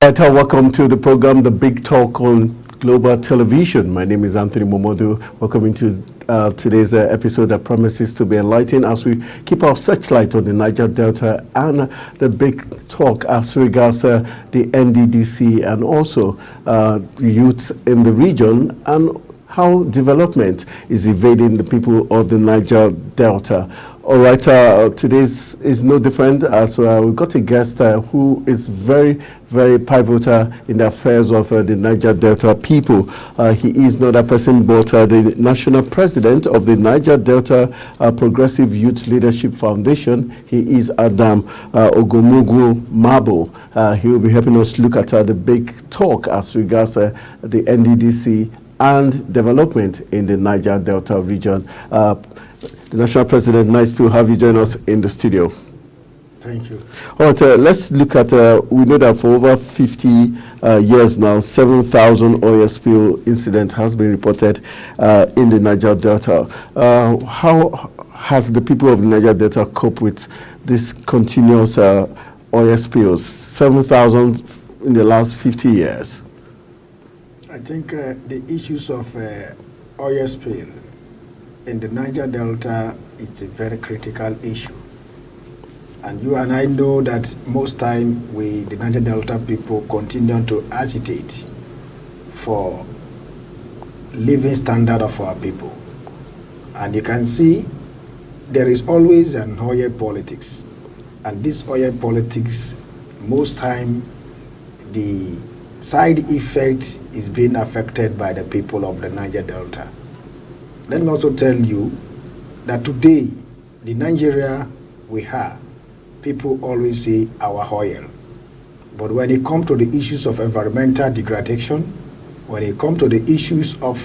Right, welcome to the program, The Big Talk on Global Television. My name is Anthony Momodu. Welcome to today's episode that promises to be enlightening as we keep our searchlight on the Niger Delta and the big talk as regards the Nddc and also the youth in the region and how development is evading the people of the Niger Delta. All right, today's is no different as we've got a guest who is very, very pivotal in the affairs of the Niger Delta people. He is not a person but the national president of the Niger Delta Progressive Youth Leadership Foundation. He is Adam Ogumugwu Mabo. He will be helping us look at the big talk as regards the Nddc and development in the Niger Delta region. The National President, nice to have you join us in the studio. Thank you. All right, let's look at, we know that for over 50 years now, 7,000 oil spill incident has been reported in the Niger Delta. How has the people of the Niger Delta coped with this continuous oil spills, 7,000 in the last 50 years? I think the issues of oil spill in the Niger Delta is a very critical issue. And you and I know that most time the Niger Delta people continue to agitate for living standard of our people. And you can see there is always an oil politics. And this oil politics, most time the side effect is being affected by the people of the Niger Delta. Let me also tell you that today, the Nigeria we have, people always say our oil. But when it comes to the issues of environmental degradation, when it comes to the issues of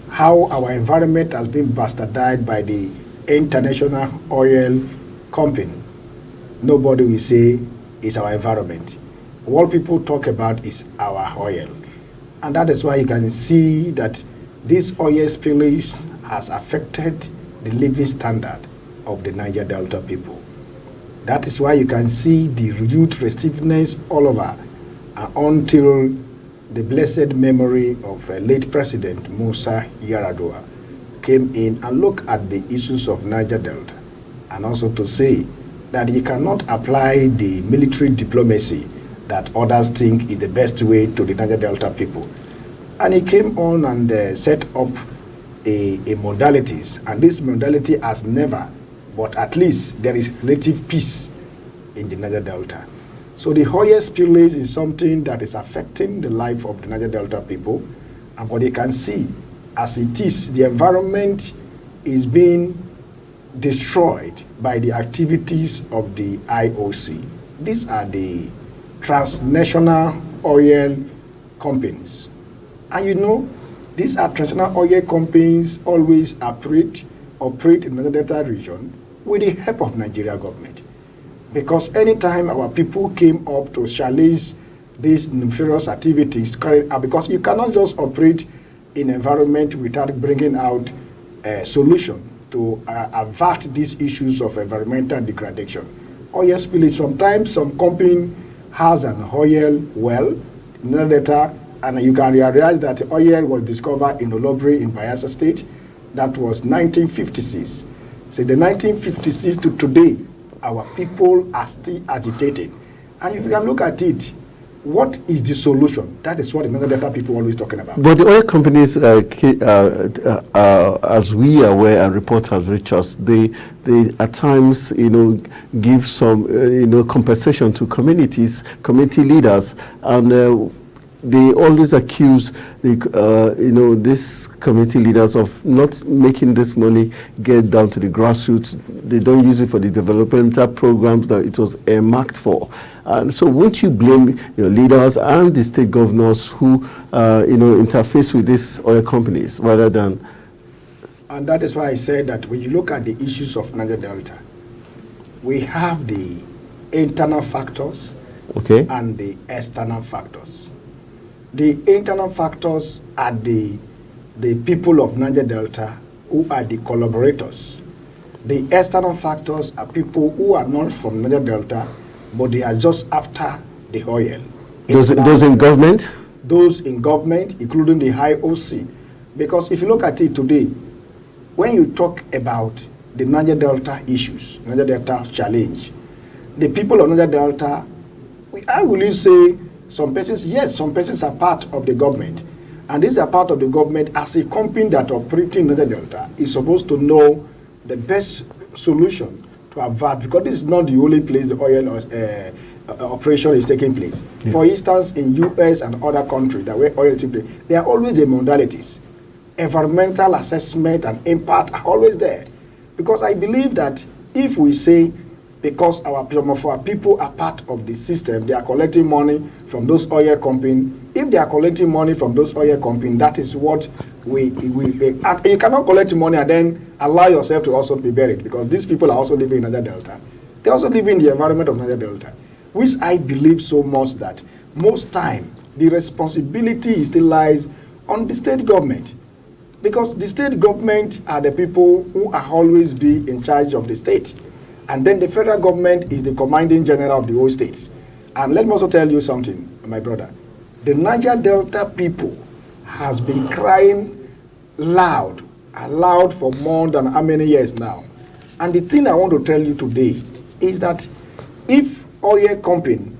how our environment has been bastardized by the international oil company, nobody will say it's our environment. What people talk about is our oil. And that is why you can see that this oil spillage has affected the living standard of the Niger Delta people. That is why you can see the youth restiveness all over until the blessed memory of late President Musa Yar'Adua came in and looked at the issues of Niger Delta, and also to say that you cannot apply the military diplomacy that others think is the best way to the Niger Delta people. And he came on and set up a modalities, and this modality has never, but at least there is relative peace in the Niger Delta. So the oil spillage is something that is affecting the life of the Niger Delta people, and what you can see as it is, the environment is being destroyed by the activities of the IOC. These are the transnational oil companies. And you know, these are transnational oil companies always operate in the Delta region with the help of Nigeria government. Because anytime our people came up to challenge these nefarious activities carried out, because you cannot just operate in environment without bringing out a solution to avert these issues of environmental degradation. Oil spillage, sometimes some company has an oil well in the Delta, and you can realize that oil was discovered in Olobri in Bayelsa State. That was 1956. So the 1956 to today, our people are still agitated. And if you can look at it, what is the solution? That is what the Niger Delta people are always talking about. But the oil companies, as we are aware and reports have reached us, they at times, give some, compensation to communities, community leaders, and they always accuse these community leaders of not making this money get down to the grassroots. They don't use it for the developmental programs that it was earmarked for. And so won't you blame your leaders and the state governors who, interface with these oil companies rather than... And that is why I said that when you look at the issues of Niger Delta, we have the internal factors and the external factors. The internal factors are the people of Niger Delta who are the collaborators. The external factors are people who are not from Niger Delta, but they are just after the oil. Those in government? Those in government, including the high OC. Because if you look at it today, when you talk about the Niger Delta issues, Niger Delta challenge, the people of Niger Delta, I will say some persons, yes, some persons are part of the government. And these are part of the government as a company that operating Niger Delta is supposed to know the best solution to avert, because this is not the only place the oil operation is taking place. Yeah. For instance, in US and other countries that where oil is taking place, there are always the modalities. Environmental assessment and impact are always there. Because I believe that if we say, because some of our people are part of the system, they are collecting money from those oil companies. If they are collecting money from those oil companies, that is what we you cannot collect money and then allow yourself to also be buried, because these people are also living in Niger Delta. They also live in the environment of Niger Delta, which I believe so much that most time the responsibility still lies on the state government, because the state government are the people who are always be in charge of the state. And then the federal government is the commanding general of the whole states. And let me also tell you something, my brother. The Niger Delta people has been crying loud for more than how many years now. And the thing I want to tell you today is that if oil company,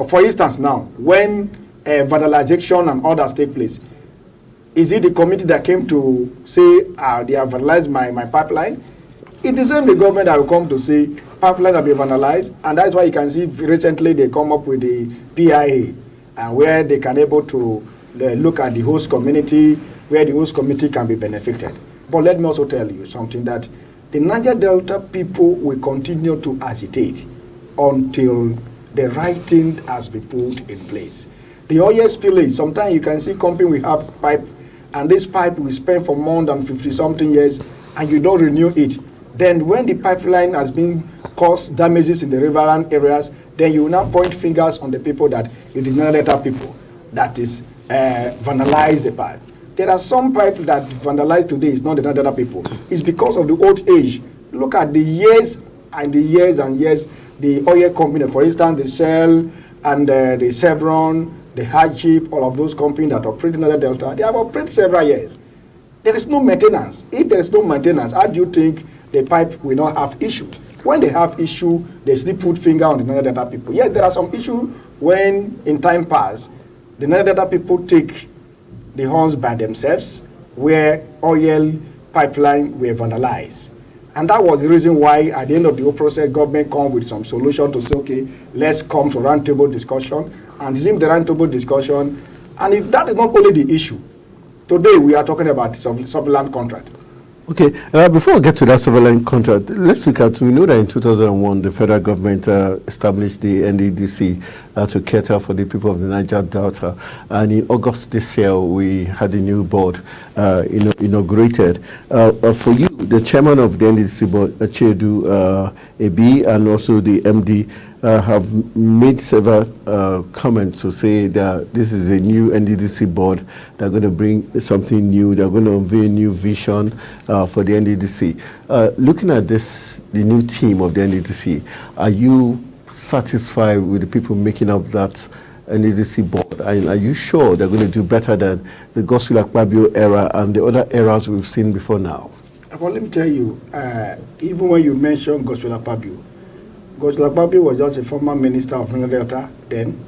for instance now, when vandalization and others take place, is it the committee that came to say they have vandalized my pipeline? It isn't the government that will come to say pipeline have been vandalized, and that's why you can see recently they come up with the PIA, where they can able to look at the host community, where the host community can be benefited. But let me also tell you something, that the Niger Delta people will continue to agitate until the right thing has been put in place. The oil spillage, sometimes you can see company will have pipe, and this pipe will spend for more than 50-something years, and you don't renew it. Then when the pipeline has been caused damages in the riverine areas, then you will now point fingers on the people that it is Niger Delta people that is vandalized the pipe. There are some pipes that vandalized today is not the Niger Delta people. It's because of the old age. Look at the years and the years and years the oil company, for instance, the Shell and the Chevron, the Hardship, all of those companies that operate in Niger Delta, they have operated several years. There is no maintenance. If there is no maintenance, how do you think the pipe will not have issue? When they have issue, they still put finger on the Niger Delta people. Yes, there are some issue when in time past, the Niger Delta people take the horns by themselves, where oil pipeline were vandalized. And that was the reason why at the end of the whole process, government come with some solution to say, okay, let's come to roundtable discussion. And resume the roundtable discussion. And if that is not only the issue, today we are talking about surveillance contract. Okay, before we get to that surveillance contract, let's look at, we know that in 2001, the federal government established the Nddc to cater for the people of the Niger Delta. And in August this year, we had a new board inaugurated. For you, the chairman of the Nddc board, Chedu AB, and also the MD, have made several comments to say that this is a new Nddc board. They're going to bring something new. They're going to unveil a new vision for the Nddc. Looking at this, the new team of the Nddc, are you satisfied with the people making up that Nddc board? And are you sure they're going to do better than the Godswill Akpabio era and the other eras we've seen before now? Well, let me tell you, even when you mention Godswill Akpabio was just a former minister of Niger Delta then.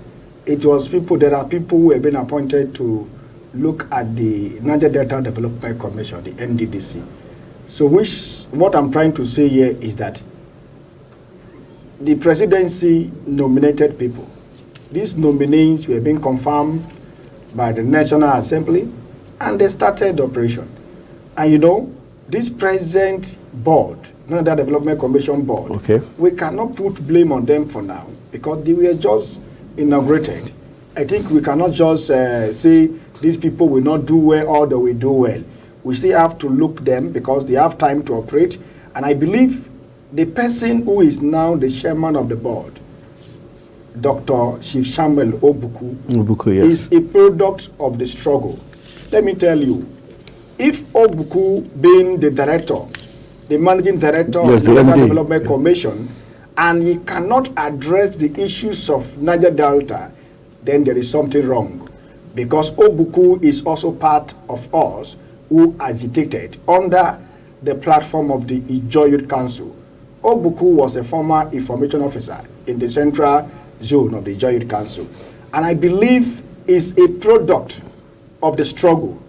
It was people, there are people who have been appointed to look at the Niger Delta Development Commission, the Nddc. So what I'm trying to say here is that the presidency nominated people. These nominees were being confirmed by the National Assembly, and they started the operation. And you know, this present board, Niger Development Commission board, okay, we cannot put blame on them for now because they were just inaugurated. I think we cannot just say these people will not do well or they will do well. We still have to look them because they have time to operate. And I believe the person who is now the chairman of the board, Dr. Chief Samuel Obuku, yes, is a product of the struggle. Let me tell you, if Obuku being the director, the managing director of the Niger Development Commission, and he cannot address the issues of Niger Delta, then there is something wrong. Because Ogbuku is also part of us who agitated under the platform of the Ijaw Youth Council. Ogbuku was a former information officer in the central zone of the Ijaw Youth Council. And I believe is a product of the struggle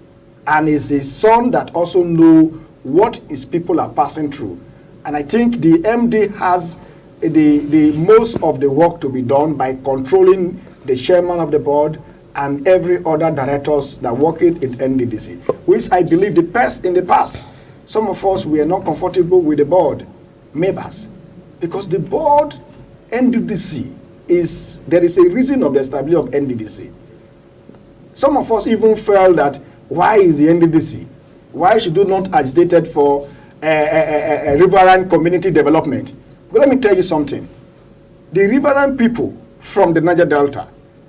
and is a son that also knows what his people are passing through. And I think the MD has the most of the work to be done by controlling the chairman of the board and every other directors that work in NDDC, which I believe in the past, some of us were not comfortable with the board members because the board NDDC there is a reason of the establishment of NDDC. Some of us even felt that why is the NDDC? Why should you not agitated for a riverine community development? But let me tell you something. The riverine people from the Niger Delta,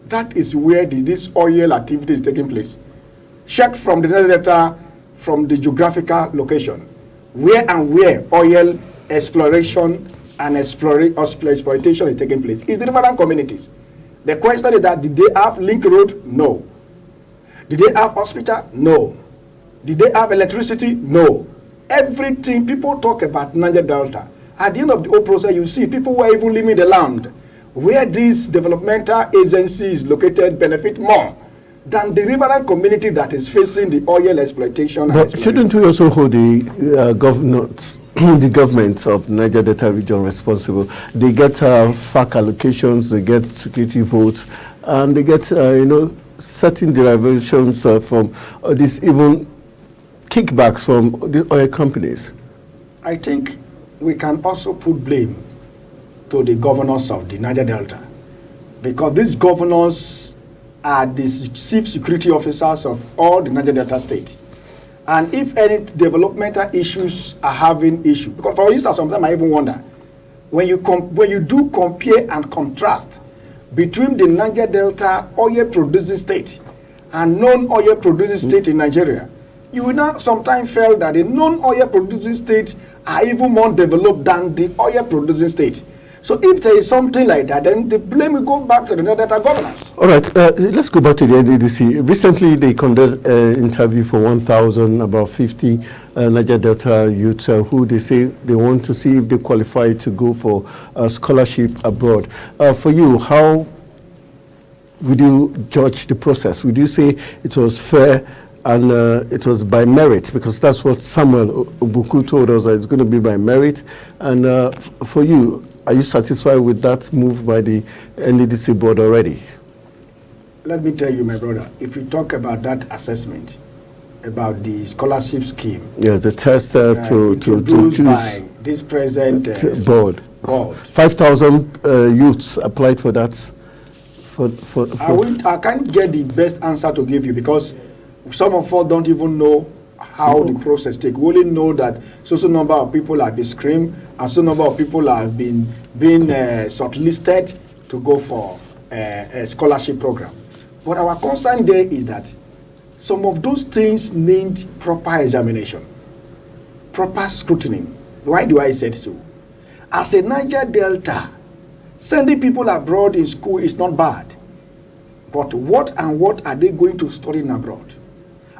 that is where this oil activity is taking place. Check from the Niger Delta, from the geographical location, where oil exploration and exploitation is taking place. It's the riverine communities. The question is that did they have link road? No. Did they have hospital? No. Did they have electricity? No. Everything people talk about Niger Delta. At the end of the whole process, you see people who are even leaving the land where these developmental agencies located benefit more than the riverine community that is facing the oil exploitation. But shouldn't we also hold the governments of Niger Delta region responsible? They get FAC allocations, they get security votes, and they get certain derivations from these even kickbacks from the oil companies. I think we can also put blame to the governors of the Niger Delta, because these governors are the chief security officers of all the Niger Delta state. And if any developmental issues are having issues, because for instance, sometimes I even wonder, when you do compare and contrast between the Niger Delta oil producing state and non-oil producing state in Nigeria, you will not sometimes feel that the non-oil producing state are even more developed than the oil producing state. So if there is something like that, then the blame will go back to the Niger Delta governors. All right, let's go back to the NDDC. Recently, they conducted an interview for 1,000, about 50 Niger Delta youths who they say they want to see if they qualify to go for a scholarship abroad. For you, how would you judge the process? Would you say it was fair and it was by merit? Because that's what Samuel Ogbuku told us, that it's going to be by merit. And for you, are you satisfied with that move by the NDDC board already? Let me tell you, my brother, if you talk about that assessment, about the scholarship scheme. Yeah, the test to choose by this present board. 5,000 youths applied for that. I can't get the best answer to give you, because some of us don't even know how the process takes. We only know that so number of people have been screened and so number of people have been shortlisted to go for a scholarship program. But our concern there is that some of those things need proper examination, proper scrutiny. Why do I say so? As a Niger Delta, sending people abroad in school is not bad. But what are they going to study in abroad?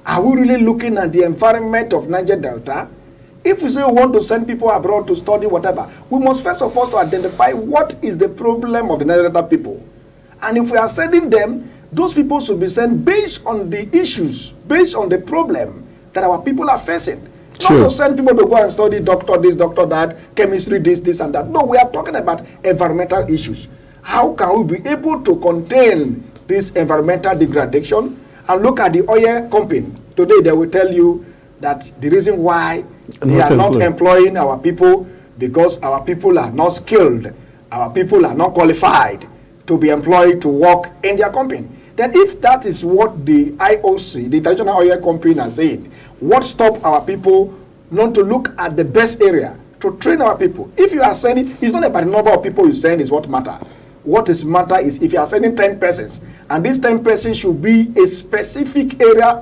Are we really looking at the environment of Niger Delta? If we say we want to send people abroad to study whatever, we must first of all to identify what is the problem of the Niger Delta people. And if we are sending them, those people should be sent based on the issues, based on the problem that our people are facing. Sure. Not to send people to go and study doctor this, doctor that, chemistry this and that. No, we are talking about environmental issues. How can we be able to contain this environmental degradation? And look at the oil company. Today they will tell you that the reason why they are not employing our people, because our people are not skilled, our people are not qualified to be employed to work in their company. Then if that is what the IOC, the International Oil Company, are saying, what stop our people not to look at the best area to train our people? If you are sending, it's not about the number of people you send is what matter. What is matter is if you are sending 10 persons, and these 10 persons should be a specific areas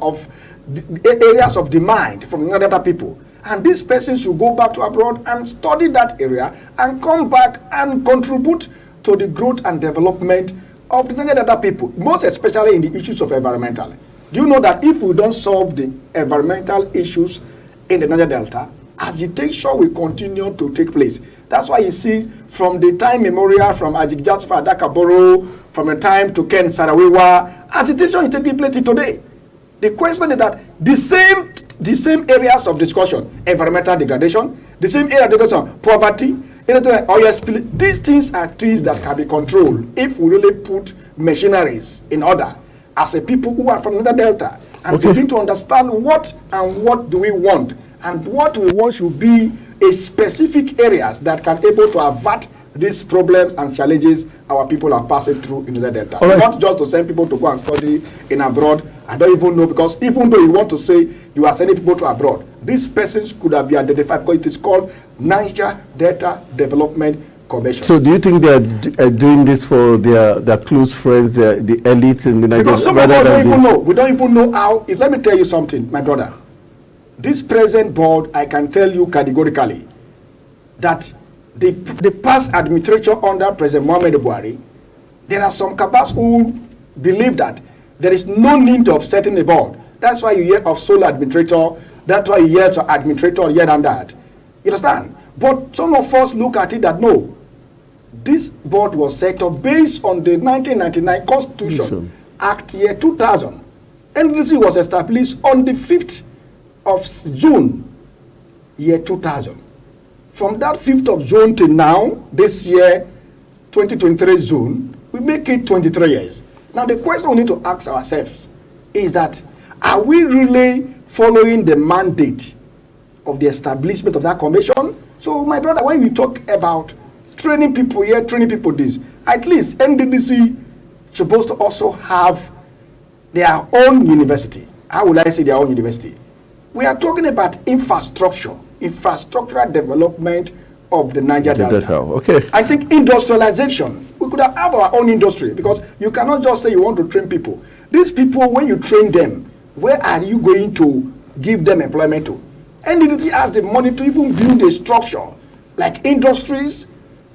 of demand from other people, and these persons should go back to abroad and study that area and come back and contribute to the growth and development of the Niger Delta people, most especially in the issues of environmental. Do you know that if we don't solve the environmental issues in the Niger Delta, agitation will continue to take place? That's why you see from the time memorial, from Ajik Jasper, Dakaboro, from the time to Ken Sarawiwa, agitation is taking place today. The question is that the same areas of discussion, environmental degradation, the same area of discussion, poverty, oil spill, these things are things that can be controlled if we really put machineries in order as a people who are from the Delta and begin to understand what do we want, and what we want should be a specific areas that can able to avert these problems and challenges our people are passing through in the Delta. Right. Not just to send people to go and study in abroad. I don't even know, because even though you want to say you are sending people to abroad, these persons could have been identified because it is called Niger Delta Development Commission. So do you think they are doing this for their close friends, the elites in the Niger? Because some of us don't even know. We don't even know how. Let me tell you something, my brother. This present board, I can tell you categorically that the past administration under President Muhammad Buhari, there are some cabals who believe that there is no need of setting a board. That's why you hear of sole administrator. That's why you hear of administrator here and that. You understand? But some of us look at it that no, this board was set up based on the 1999 Constitution Act year 2000. Nddc was established on the 5th of June year 2000. From that 5th of June till now, this year, 2023 June, we make it 23 years. Now the question we need to ask ourselves is that, are we really following the mandate of the establishment of that commission? So my brother, when we talk about training people here, training people this, at least Nddc supposed to also have their own university. How will I say their own university? We are talking about infrastructural development of the Niger Delta. Okay. I think industrialization, we could have our own industry, because you cannot just say you want to train people. These people, when you train them, where are you going to give them employment to? NDDC has the money to even build a structure like industries,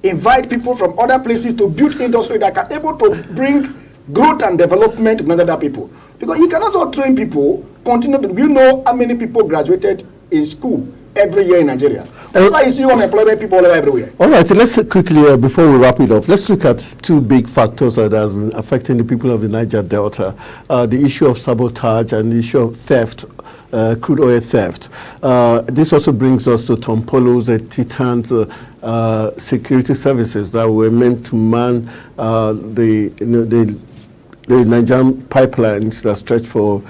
invite people from other places to build industry that can able to bring growth and development to other people. Because you cannot just train people, continue to, you know how many people graduated in school every year in Nigeria. That's why you see unemployment people all over everywhere. All right, so let's quickly, before we wrap it up, let's look at two big factors that has been affecting the people of the Niger Delta. The issue of sabotage and the issue of theft, crude oil theft. This also brings us to Tom Polo's Titan's security services that were meant to man the Nigerian pipelines that stretch for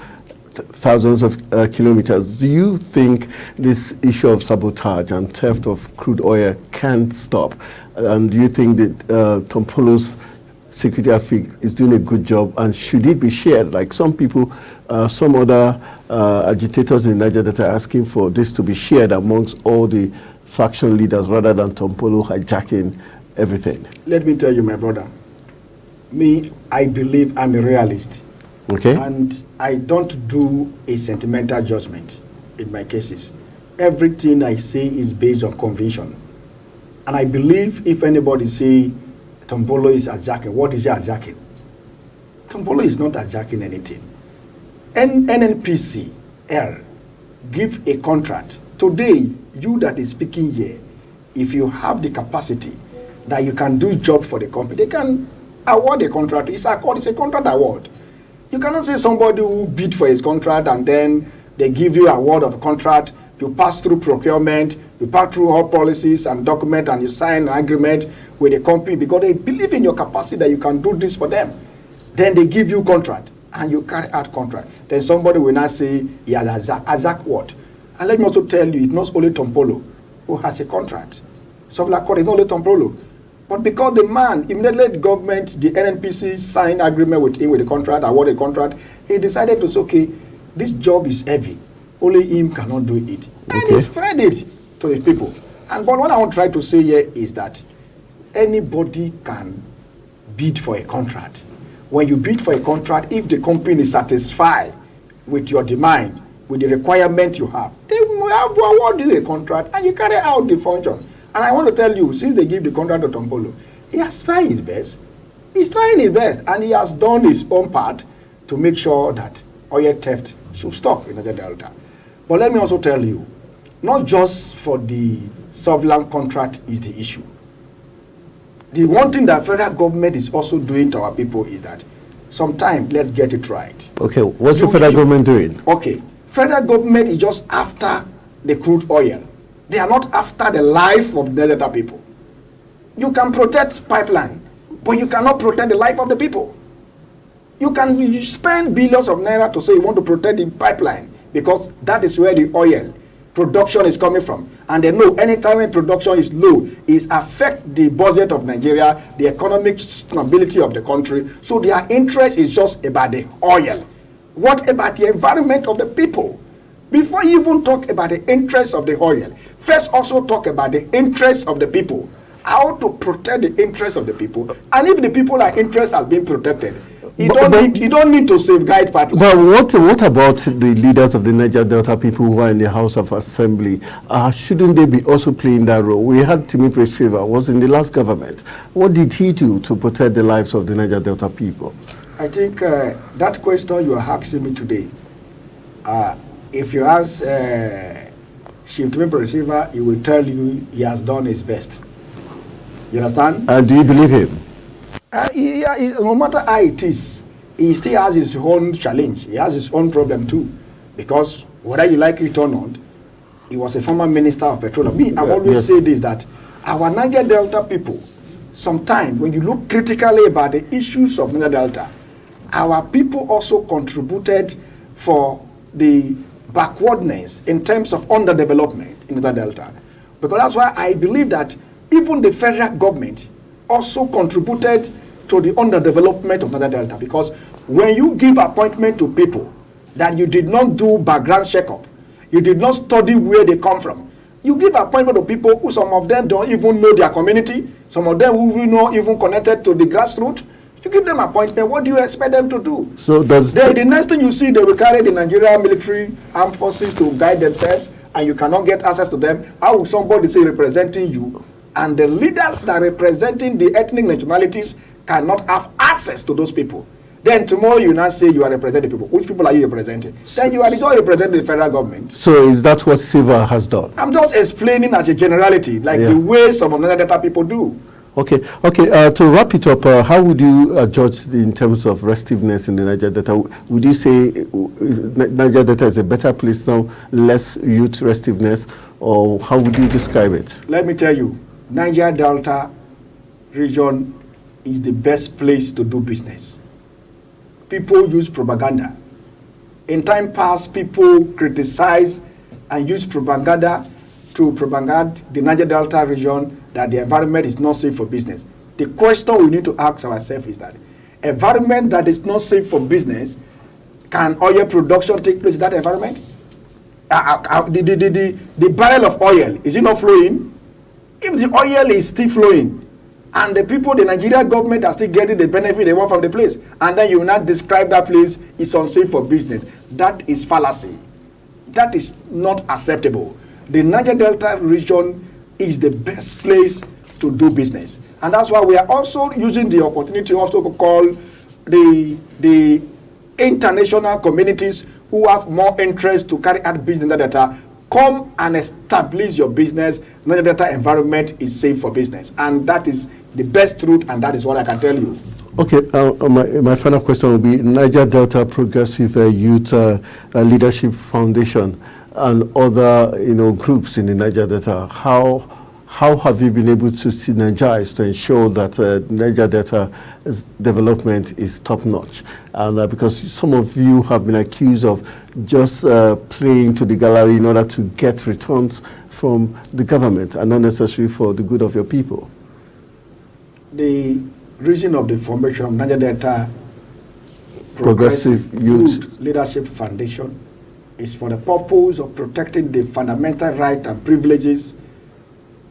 thousands of kilometers. Do you think this issue of sabotage and theft of crude oil can stop? And do you think that Tom Polo's security outfit is doing a good job, and should it be shared? Like some people, some other agitators in Niger that are asking for this to be shared amongst all the faction leaders rather than Tom Polo hijacking everything. Let me tell you, my brother, me, I believe I'm a realist. Okay. And I don't do a sentimental judgment in my cases. Everything I say is based on conviction. And I believe if anybody say Tom Polo is hijacking, what is he hijacking? Tom Polo is not hijacking anything. NNPCL give a contract. Today, you that is speaking here, if you have the capacity that you can do job for the company, they can award a contract. It's a contract award. You cannot say somebody who bid for his contract and then they give you a award of a contract, you pass through procurement, you pass through all policies and documents, and you sign an agreement with a company because they believe in your capacity that you can do this for them. Then they give you contract and you carry out contract. Then somebody will not say, yeah, Azak what? And let me also tell you, it's not only Tom Polo who has a contract. So like it's not only Tom Polo. But because the man, immediately the government, the NNPC signed agreement with him with the contract, awarded the contract, he decided to say, okay, this job is heavy. Only him cannot do it. And he spread it to his people. And but what I want to try to say here is that anybody can bid for a contract. When you bid for a contract, if the company is satisfied with your demand, with the requirement you have, they will have to award you a contract and you carry out the function. And I want to tell you, since they give the contract to Tom Polo, he has tried his best. He's trying his best, and he has done his own part to make sure that oil theft should stop in Niger Delta. But let me also tell you, not just for the Sovereign contract is the issue. The one thing that federal government is also doing to our people is that sometimes let's get it right. Okay, what's the federal government doing? Okay, federal government is just after the crude oil. They are not after the life of the Delta people. You can protect pipeline, but you cannot protect the life of the people. You spend billions of naira to say you want to protect the pipeline because that is where the oil production is coming from. And they know anytime when production is low, it affects the budget of Nigeria, the economic stability of the country. So their interest is just about the oil. What about the environment of the people? Before you even talk about the interest of the oil, first also talk about the interest of the people. How to protect the interest of the people. And if the people are interested are being protected, you don't need to safeguard pipeline. But what about the leaders of the Niger Delta people who are in the House of Assembly? Shouldn't they be also playing that role? We had Timi Presiva was in the last government. What did he do to protect the lives of the Niger Delta people? I think that question you are asking me today, if you ask Chief Timi Presiva, he will tell you he has done his best. You understand? And do you believe him? No matter how it is, he still has his own challenge. He has his own problem too. Because whether you like it or not, he was a former minister of petroleum. Me, I always say this, that our Niger Delta people, sometimes when you look critically about the issues of Niger Delta, our people also contributed for the backwardness in terms of underdevelopment in Niger Delta. Because that's why I believe that even the federal government also contributed to the underdevelopment of Niger Delta, because when you give appointment to people that you did not do background checkup, you did not study where they come from, you give appointment to people who some of them don't even know their community, some of them who are not even connected to the grassroots, you give them appointment, what do you expect them to do? So the next thing you see, they will carry the Nigerian military armed forces to guide themselves, and you cannot get access to them. How will somebody say representing you, and the leaders that are representing the ethnic nationalities cannot have access to those people? Then tomorrow you now say you are representing people. Which people are you representing? Then you are not representing the federal government. So is that what Silva has done? I'm just explaining as a generality, like the way some of the Niger Delta people do. Okay. To wrap it up, how would you judge in terms of restiveness in the Niger Delta? Would you say Niger Delta is a better place now, less youth restiveness, or how would you describe it? Let me tell you, Niger Delta region is the best place to do business. People use propaganda. In time past, people criticize and use propaganda to propagate the Niger Delta region that the environment is not safe for business. The question we need to ask ourselves is that environment that is not safe for business, can oil production take place in that environment? The barrel of oil, is it not flowing? If the oil is still flowing, and the people, the Nigerian government are still getting the benefit they want from the place, and then you will not describe that place is unsafe for business, that is fallacy. That is not acceptable. The Niger Delta region is the best place to do business. And that's why we are also using the opportunity also to call the international communities who have more interest to carry out business in Niger Delta, come and establish your business. Niger Delta environment is safe for business. And that is the best truth, and that is what I can tell you. Okay, my final question will be Niger Delta Progressive Youth Leadership Foundation and other groups in the Niger Delta. How have you been able to synergize to ensure that Niger Delta's development is top-notch? And because some of you have been accused of just playing to the gallery in order to get returns from the government and not necessarily for the good of your people. The reason of the formation of Niger Delta Progressive Youth Leadership Foundation is for the purpose of protecting the fundamental rights and privileges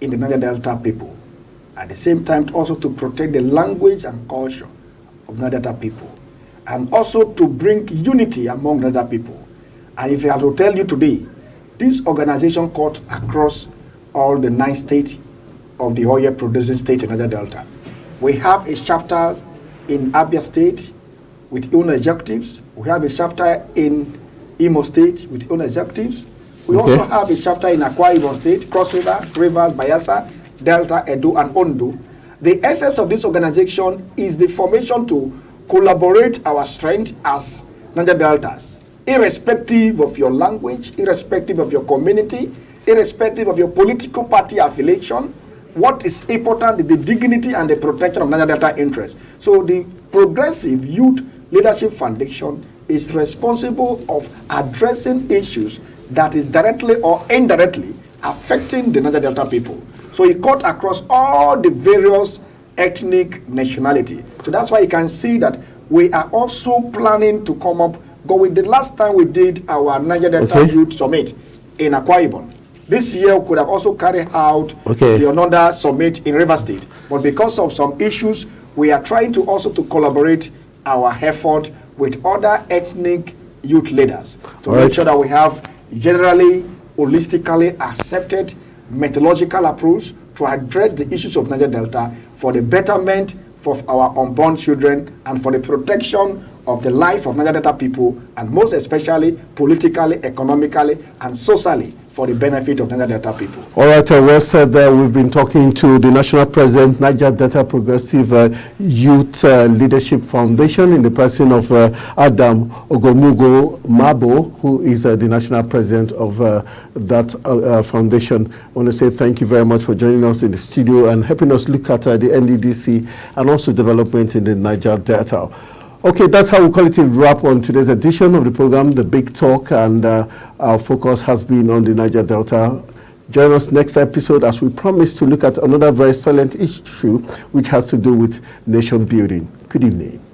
in the Niger Delta people. At the same time, also to protect the language and culture of Niger Delta people, and also to bring unity among Niger people. And if I had to tell you today, this organization cuts across all the 9 states of the oil producing state in Niger Delta. We have a chapter in Abia State with own objectives. We have a chapter in Imo State with own objectives. We also have a chapter in Akwa Ibom State, Cross River, Rivers, Bayelsa, Delta, Edo, and Ondo. The essence of this organization is the formation to collaborate our strength as Niger Deltas, irrespective of your language, irrespective of your community, irrespective of your political party affiliation. What is important is the dignity and the protection of Niger Delta interests. So the Progressive Youth Leadership Foundation is responsible of addressing issues that is directly or indirectly affecting the Niger Delta people. So it cut across all the various ethnic nationality. So that's why you can see that we are also planning to come up, going the last time we did our Niger Delta Youth Summit in Akwa Ibom. This year we could have also carried out another summit in River State. But because of some issues, we are trying to also to collaborate our effort with other ethnic youth leaders to make sure that we have generally, holistically accepted methodological approach to address the issues of Niger Delta for the betterment of our unborn children and for the protection of the life of Niger Delta people, and most especially politically, economically, and socially for the benefit of Niger Delta people. All right, well said there. We've been talking to the National President, Niger Delta Progressive Youth Leadership Foundation, in the person of Adam Ogomugo Mabo, who is the National President of that foundation. I want to say thank you very much for joining us in the studio and helping us look at the Nddc and also development in the Niger Delta. Okay, that's how we call it a wrap on today's edition of the program, The Big Talk, and our focus has been on the Niger Delta. Join us next episode as we promise to look at another very salient issue which has to do with nation building. Good evening.